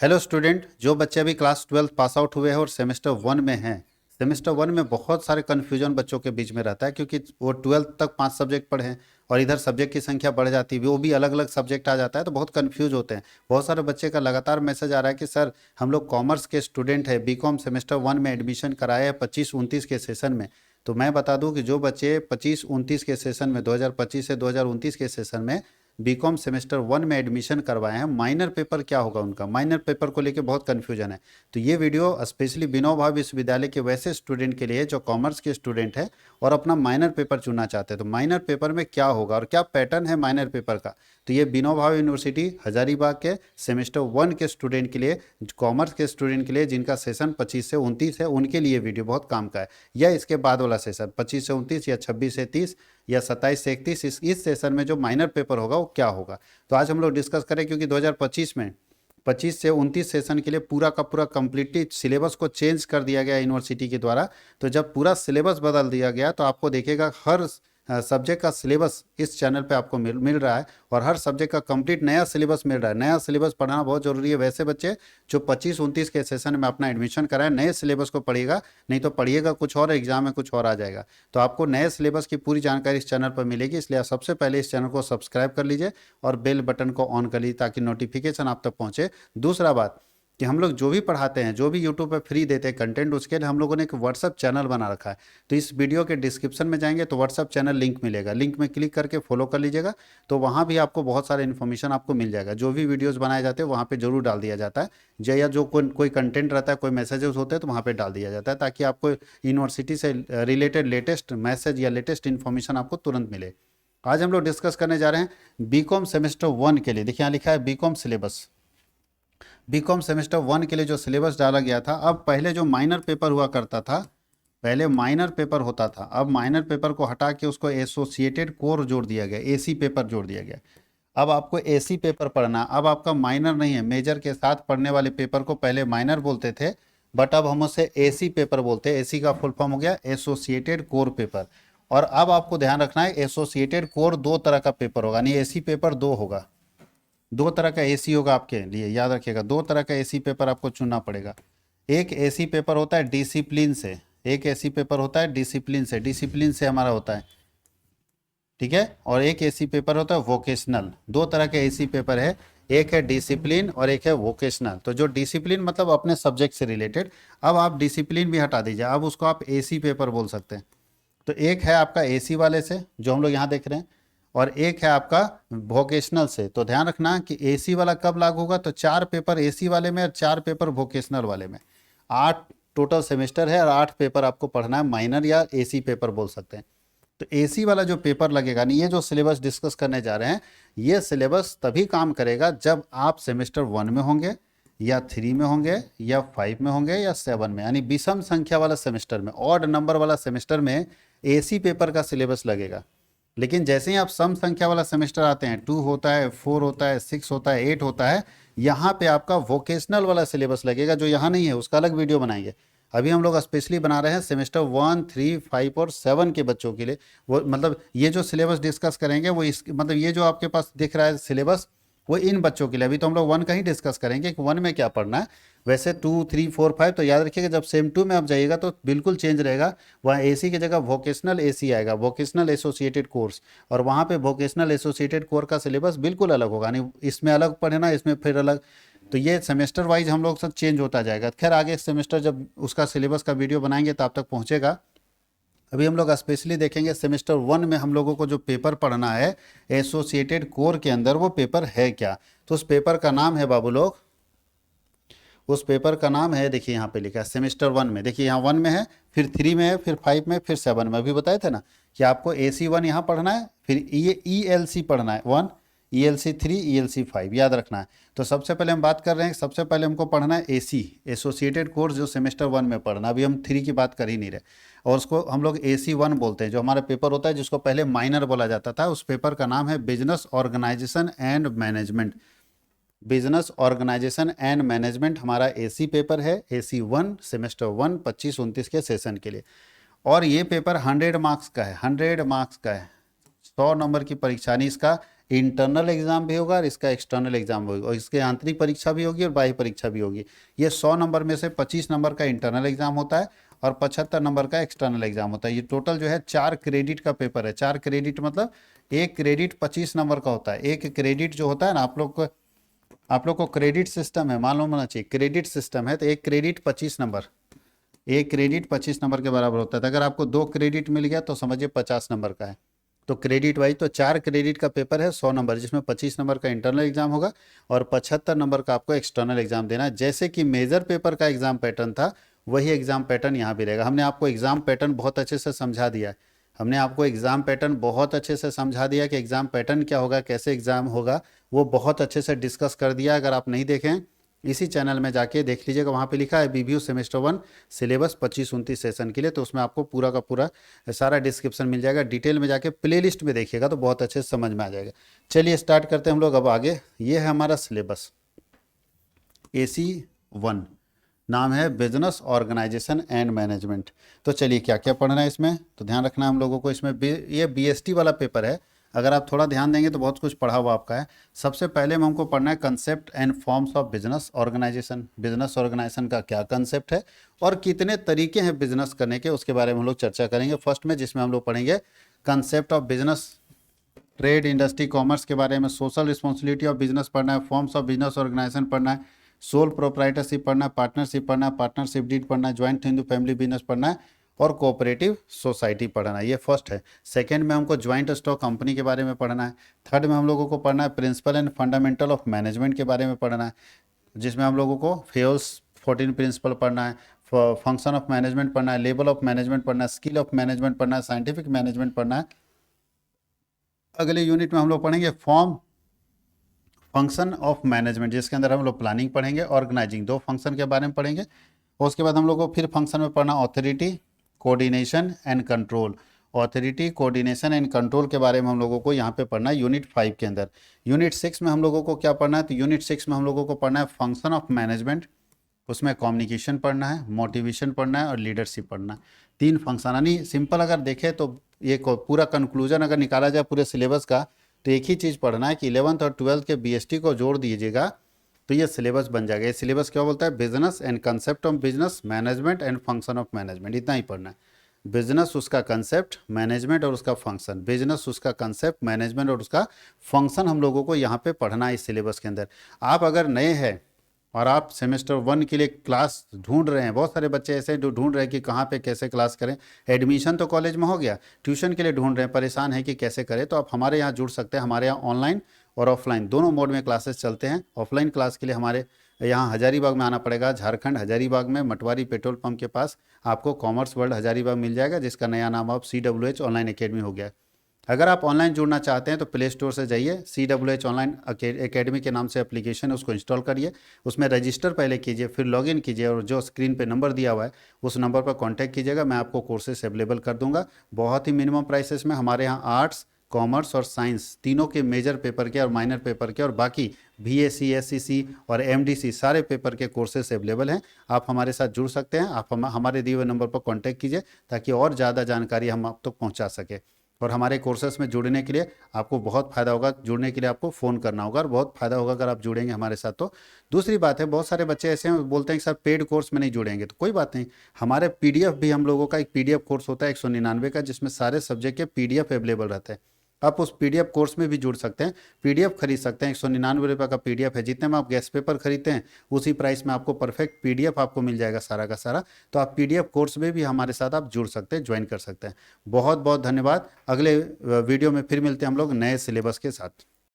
Hello student, जो बच्चे अभी क्लास 12 पास आउट हुए हैं और सेमेस्टर 1 में हैं। सेमेस्टर 1 में बहुत सारे कन्फ्यूजन बच्चों के बीच में रहता है, क्योंकि वो 12th तक 5 सब्जेक्ट पढ़े हैं और इधर सब्जेक्ट की संख्या बढ़ जाती है, वो भी अलग अलग सब्जेक्ट आ जाता है, तो बहुत कन्फ्यूज होते हैं। बहुत सारे बच्चे का लगातार मैसेज आ रहा है कि सर हम लोग कॉमर्स के स्टूडेंट हैं, बीकॉम सेमेस्टर 1 में एडमिशन कराए हैं 25-29 के सेशन में। तो मैं बता दूं कि जो बच्चे 25-29 के सेशन में 2025 से 2029 के सेशन में बीकॉम सेमेस्टर 1 में एडमिशन करवाए हैं, माइनर पेपर क्या होगा उनका, माइनर पेपर को लेके बहुत कन्फ्यूजन है। तो ये वीडियो स्पेशली विनोबा विश्वविद्यालय के वैसे स्टूडेंट के लिए जो कॉमर्स के स्टूडेंट है और अपना माइनर पेपर चुनना चाहते हैं। तो माइनर पेपर में क्या होगा और क्या पैटर्न है माइनर पेपर का, तो ये विनोबा यूनिवर्सिटी हजारीबाग के सेमेस्टर 1 के स्टूडेंट के लिए, कॉमर्स के स्टूडेंट के लिए जिनका सेशन 25 से 29 है, उनके लिए वीडियो बहुत काम का है। या इसके बाद वाला सेशन 25 से 29 या 26 से 30 या 27 से 31, इस सेशन में जो माइनर पेपर होगा वो क्या होगा। तो आज हम लोग डिस्कस करें, क्योंकि 2025 में 25 से 29 सेशन के लिए पूरा का पूरा कंप्लीटली सिलेबस को चेंज कर दिया गया यूनिवर्सिटी के द्वारा। तो जब पूरा सिलेबस बदल दिया गया तो आपको देखिएगा हर सब्जेक्ट का सिलेबस इस चैनल पे आपको मिल रहा है और हर सब्जेक्ट का कंप्लीट नया सिलेबस मिल रहा है। नया सिलेबस पढ़ना बहुत जरूरी है। वैसे बच्चे जो 25-29 के सेशन में अपना एडमिशन कराएं, नए सिलेबस को पढ़िएगा, नहीं तो पढ़िएगा कुछ और, एग्जाम में कुछ और आ जाएगा। तो आपको नए सिलेबस की पूरी जानकारी इस चैनल पर मिलेगी, इसलिए आप सबसे पहले इस चैनल को सब्सक्राइब कर लीजिए और बेल बटन को ऑन कर लीजिए ताकि नोटिफिकेशन आप तक पहुँचे। दूसरा बात कि हम लोग जो भी पढ़ाते हैं, जो भी यूट्यूब पे फ्री देते हैं कंटेंट, उसके लिए हम लोगों ने एक व्हाट्सअप चैनल बना रखा है। तो इस वीडियो के डिस्क्रिप्शन में जाएंगे तो व्हाट्सअप चैनल लिंक मिलेगा, लिंक में क्लिक करके फॉलो कर लीजिएगा। तो वहाँ भी आपको बहुत सारे इन्फॉर्मेशन आपको मिल जाएगा, जो भी वीडियोज़ बनाए जाते हैं वहाँ पर जरूर डाल दिया जाता है। या जो कोई कंटेंट रहता है, कोई मैसेजेस होते हैं तो वहाँ पर डाल दिया जाता है, ताकि आपको यूनिवर्सिटी से रिलेटेड लेटेस्ट मैसेज या लेटेस्ट इन्फॉर्मेशन आपको तुरंत मिले। आज हम लोग डिस्कस करने जा रहे हैं बीकॉम सेमेस्टर 1 के लिए। देखिए यहाँ लिखा है बीकॉम सिलेबस। बीकॉम सेमेस्टर 1 के लिए जो सिलेबस डाला गया था, अब पहले जो माइनर पेपर हुआ करता था, पहले माइनर पेपर होता था, अब माइनर पेपर को हटा के उसको एसोसिएटेड कोर जोड़ दिया गया, एसी पेपर जोड़ दिया गया। अब आपको एसी पेपर पढ़ना, अब आपका माइनर नहीं है, मेजर के साथ पढ़ने वाले पेपर को पहले माइनर बोलते थे, बट अब हम उसे एसी पेपर बोलते हैं। एसी का फुल फॉर्म हो गया एसोसिएटेड कोर पेपर। और अब आपको ध्यान रखना है, एसोसिएटेड कोर 2 तरह का पेपर होगा, यानी एसी पेपर 2 होगा। 2 तरह का एसी होगा आपके लिए, याद रखिएगा 2 तरह का एसी पेपर आपको चुनना पड़ेगा। एक एसी पेपर होता है डिसिप्लिन से, एक एसी पेपर होता है डिसिप्लिन से, डिसिप्लिन से हमारा होता है, ठीक है। और एक एसी पेपर होता है वोकेशनल। 2 तरह के एसी पेपर है, एक है डिसिप्लिन और एक है वोकेशनल। तो जो डिसिप्लिन मतलब अपने सब्जेक्ट से रिलेटेड, अब आप डिसिप्लिन भी हटा दीजिए, अब उसको आप एसी पेपर बोल सकते हैं। तो एक है आपका एसी वाले से जो हम लोग यहाँ देख रहे हैं, और एक है आपका वोकेशनल से। तो ध्यान रखना कि एसी वाला कब लागू होगा, तो 4 पेपर एसी वाले में और 4 पेपर वोकेशनल वाले में। 8 टोटल सेमेस्टर है और 8 पेपर आपको पढ़ना है, माइनर या एसी पेपर बोल सकते हैं। तो एसी वाला जो पेपर लगेगा, नहीं, ये जो सिलेबस डिस्कस करने जा रहे हैं, ये सिलेबस तभी काम करेगा जब आप सेमेस्टर 1 में होंगे या 3 में होंगे या 5 में होंगे या 7 में, यानी विषम संख्या वाला सेमेस्टर में, ऑड नंबर वाला सेमेस्टर में एसी पेपर का सिलेबस लगेगा। लेकिन जैसे ही आप सम संख्या वाला सेमेस्टर आते हैं, 2 होता है, 4 होता है, 6 होता है, 8 होता है, यहाँ पे आपका वोकेशनल वाला सिलेबस लगेगा, जो यहाँ नहीं है, उसका अलग वीडियो बनाएंगे। अभी हम लोग स्पेशली बना रहे हैं सेमेस्टर 1, 3, 5 और 7 के बच्चों के लिए। वो मतलब ये जो सिलेबस डिस्कस करेंगे वो इस मतलब ये जो आपके पास दिख रहा है सिलेबस, वो इन बच्चों के लिए। अभी तो हम लोग 1 का ही डिस्कस करेंगे कि 1 में क्या पढ़ना है। वैसे 2, 3, 4, 5 तो याद रखिएगा, जब सेम 2 में आप जाइएगा तो बिल्कुल चेंज रहेगा। वहाँ एसी की जगह वोकेशनल एसी आएगा, वोकेशनल एसोसिएटेड कोर्स, और वहाँ पे वोकेशनल एसोसिएटेड कोर्स का सिलेबस बिल्कुल अलग होगा, यानी इसमें अलग पढ़ना, इसमें फिर अलग। तो ये सेमेस्टर वाइज हम लोग सब चेंज होता जाएगा। खैर आगे सेमेस्टर जब उसका सिलेबस का वीडियो बनाएंगे तो आप तक पहुँचेगा। अभी हम लोग स्पेशली देखेंगे सेमेस्टर 1 में हम लोगों को जो पेपर पढ़ना है एसोसिएटेड कोर के अंदर, वो पेपर है क्या। तो उस पेपर का नाम है बाबू लोग, उस पेपर का नाम है, देखिए यहाँ पे लिखा है सेमेस्टर 1 में, देखिए यहाँ 1 में है, फिर 3 में है, फिर 5 में, फिर 7 में। अभी बताए थे ना कि आपको AC1 यहाँ पढ़ना है, फिर ये ELC पढ़ना है 1, ELC 3, ELC 5, याद रखना है। तो सबसे पहले हम बात कर रहे हैं, सबसे पहले हमको पढ़ना है AC एसोसिएटेड कोर्स, जो सेमेस्टर 1 में पढ़ना। अभी हम 3 की बात कर ही नहीं रहे, और उसको हम लोग AC1 बोलते हैं। जो हमारा पेपर होता है जिसको पहले माइनर बोला जाता था, उस पेपर का नाम है business organisation and management. Business organisation and management हमारा एसी पेपर है, AC1 सेमेस्टर 1 25-29 के सेशन के लिए। और ये पेपर 100 मार्क्स का है, 100 मार्क्स का है, 100 नंबर की परीक्षा, नहीं इसका इंटरनल एग्जाम भी होगा और इसका एक्सटर्नल एग्जाम होगा, और इसके आंतरिक परीक्षा भी होगी और बाह्य परीक्षा भी होगी। ये 100 नंबर में से 25 नंबर का इंटरनल एग्जाम होता है और 75 नंबर का एक्सटर्नल एग्जाम होता है। ये टोटल जो है 4 क्रेडिट का पेपर है। 4 क्रेडिट मतलब एक क्रेडिट 25 नंबर का होता है। एक क्रेडिट जो होता है ना, आप लोग को क्रेडिट सिस्टम है, मालूम होना चाहिए, क्रेडिट सिस्टम है। तो एक क्रेडिट 25 नंबर, एक क्रेडिट 25 नंबर के बराबर होता है। तो अगर आपको 2 क्रेडिट मिल गया तो समझिए 50 नंबर का है। तो क्रेडिट वाइज तो 4 क्रेडिट का पेपर है 100 नंबर, जिसमें 25 नंबर का इंटरनल एग्जाम होगा और 75 नंबर का आपको एक्सटर्नल एग्जाम देना है। जैसे कि मेजर पेपर का एग्जाम पैटर्न था, वही एग्जाम पैटर्न यहाँ भी रहेगा। हमने आपको एग्जाम पैटर्न बहुत अच्छे से समझा दिया है। हमने आपको एग्जाम पैटर्न बहुत अच्छे से समझा दिया कि एग्जाम पैटर्न क्या होगा, कैसे एग्जाम होगा, वो बहुत अच्छे से डिस्कस कर दिया। अगर आप नहीं देखें, इसी चैनल में जाके देख लीजिएगा, वहाँ पे लिखा है रिव्यू सेमेस्टर 1 सिलेबस 25-29 सेशन के लिए। तो उसमें आपको पूरा का पूरा सारा डिस्क्रिप्शन मिल जाएगा। डिटेल में जाके प्लेलिस्ट में देखिएगा तो बहुत अच्छे से समझ में आ जाएगा। चलिए स्टार्ट करते हैं हम लोग अब आगे। ये है हमारा सिलेबस AC1, नाम है बिजनेस ऑर्गेनाइजेशन एंड मैनेजमेंट। तो चलिए क्या क्या पढ़ना है इसमें, तो ध्यान रखना है हम लोगों को। इसमें ये BST वाला पेपर है। अगर आप थोड़ा ध्यान देंगे तो बहुत कुछ पढ़ा हुआ आपका है। सबसे पहले में हमको पढ़ना है concept and forms of business organisation. Business organisation का क्या कंसेप्ट है और कितने तरीके हैं बिजनेस करने के, उसके बारे में हम लोग चर्चा करेंगे फर्स्ट में, जिसमें हम लोग पढ़ेंगे concept of business, trade, industry, commerce के बारे में, सोशल रिस्पॉन्सिबिलिटी ऑफ बिजनेस पढ़ना है, फॉर्म्स ऑफ बिजनेस ऑर्गेनाइजेशन पढ़ना है, सोल प्रोप्राइटरशिप पढ़ना है, पार्टनरशिप पढ़ना है, पार्टनरशिप डीड पढ़ना है, ज्वाइंट हिंदू फैमिली बिजनेस पढ़ना है और कोऑपरेटिव सोसाइटी पढ़ना है। ये फर्स्ट है। सेकंड में हमको ज्वाइंट स्टॉक कंपनी के बारे में पढ़ना है। थर्ड में हम लोगों को पढ़ना है principle and fundamental of management के बारे में पढ़ना है, जिसमें हम लोगों को फेल्स 14 प्रिंसिपल पढ़ना है, फंक्शन ऑफ मैनेजमेंट पढ़ना है, लेवल ऑफ मैनेजमेंट पढ़ना है, स्किल ऑफ मैनेजमेंट पढ़ना है, साइंटिफिक मैनेजमेंट पढ़ना है। अगले यूनिट में हम लोग पढ़ेंगे फंक्शन ऑफ मैनेजमेंट, जिसके अंदर हम लोग प्लानिंग पढ़ेंगे, ऑर्गेनाइजिंग, 2 फंक्शन के बारे में पढ़ेंगे। और उसके बाद हम लोग को फिर फंक्शन में पढ़ना authority, coordination and control. Authority, coordination and control के बारे में हम लोगों को यहाँ पे पढ़ना है यूनिट 5 के अंदर। यूनिट 6 में हम लोगों को क्या पढ़ना है, तो यूनिट 6 में हम लोगों को पढ़ना है फंक्शन ऑफ मैनेजमेंट। उसमें कम्युनिकेशन पढ़ना है, मोटिवेशन पढ़ना है और लीडरशिप पढ़ना है। 3 फंक्शन, यानी सिंपल अगर देखें तो ये पूरा कंक्लूजन अगर निकाला जाए पूरे सिलेबस का, तो एक ही चीज़ पढ़ना है कि 11th और 12th के BST को जोड़ दीजिएगा तो ये सिलेबस बन जाएगा। ये सिलेबस क्या बोलता है, business and concept of business, management and function of management, इतना ही पढ़ना है। बिजनेस उसका कंसेप्ट, मैनेजमेंट और उसका फंक्शन, बिजनेस उसका कंसेप्ट, मैनेजमेंट और उसका फंक्शन हम लोगों को यहाँ पे पढ़ना है इस सिलेबस के अंदर। आप अगर नए हैं और आप सेमेस्टर 1 के लिए क्लास ढूंढ रहे हैं, बहुत सारे बच्चे ऐसे हैं जो ढूंढ रहे हैं कि कहाँ पे कैसे क्लास करें। एडमिशन तो कॉलेज में हो गया, ट्यूशन के लिए ढूंढ रहे हैं, परेशान है कि कैसे करें, तो आप हमारे यहाँ जुड़ सकते हैं। हमारे यहाँ ऑनलाइन और ऑफलाइन दोनों मोड में क्लासेस चलते हैं। ऑफलाइन क्लास के लिए हमारे यहाँ हजारीबाग में आना पड़ेगा, झारखंड हजारीबाग में मटवारी पेट्रोल पंप के पास आपको कॉमर्स वर्ल्ड हजारीबाग मिल जाएगा, जिसका नया नाम अब CWH ऑनलाइन अकेडमी हो गया है। अगर आप ऑनलाइन जुड़ना चाहते हैं तो प्ले स्टोर से जाइए, CWH ऑनलाइन अकेडमी के नाम से एप्लीकेशन है, उसको इंस्टॉल करिए, उसमें रजिस्टर पहले कीजिए, फिर लॉगिन कीजिए और जो स्क्रीन पे नंबर दिया हुआ है उस नंबर पर कांटेक्ट कीजिएगा। मैं आपको कोर्सेस अवेलेबल कर दूंगा बहुत ही मिनिमम प्राइसेस में। हमारे यहाँ आर्ट्स, कॉमर्स और साइंस तीनों के मेजर पेपर के और माइनर पेपर के और बाकी BSc, SCC और MDC सारे पेपर के कोर्सेस अवेलेबल हैं। आप हमारे साथ जुड़ सकते हैं। आप हमारे दिए हुए नंबर पर कांटेक्ट कीजिए ताकि और ज़्यादा जानकारी हम आप तक पहुंचा सके। और हमारे कोर्सेस में जुड़ने के लिए आपको बहुत फ़ायदा होगा। जुड़ने के लिए आपको फ़ोन करना होगा और बहुत फ़ायदा होगा अगर आप जुड़ेंगे हमारे साथ। तो दूसरी बात है, बहुत सारे बच्चे ऐसे हैं बोलते हैं कि सर पेड कोर्स में नहीं जुड़ेंगे, तो कोई बात नहीं, हमारे PDF भी, हम लोगों का एक PDF कोर्स होता है 199 का, जिसमें सारे सब्जेक्ट के PDF अवेलेबल रहते हैं। आप उस PDF कोर्स में भी जुड़ सकते हैं, PDF खरीद सकते हैं। 199 रुपये का PDF है, जितने में आप गैस पेपर खरीदते हैं उसी प्राइस में आपको परफेक्ट PDF आपको मिल जाएगा सारा का सारा। तो आप PDF कोर्स में भी हमारे साथ आप जुड़ सकते हैं, ज्वाइन कर सकते हैं। बहुत बहुत धन्यवाद। अगले वीडियो में फिर मिलते हैं हम लोग नए सिलेबस के साथ।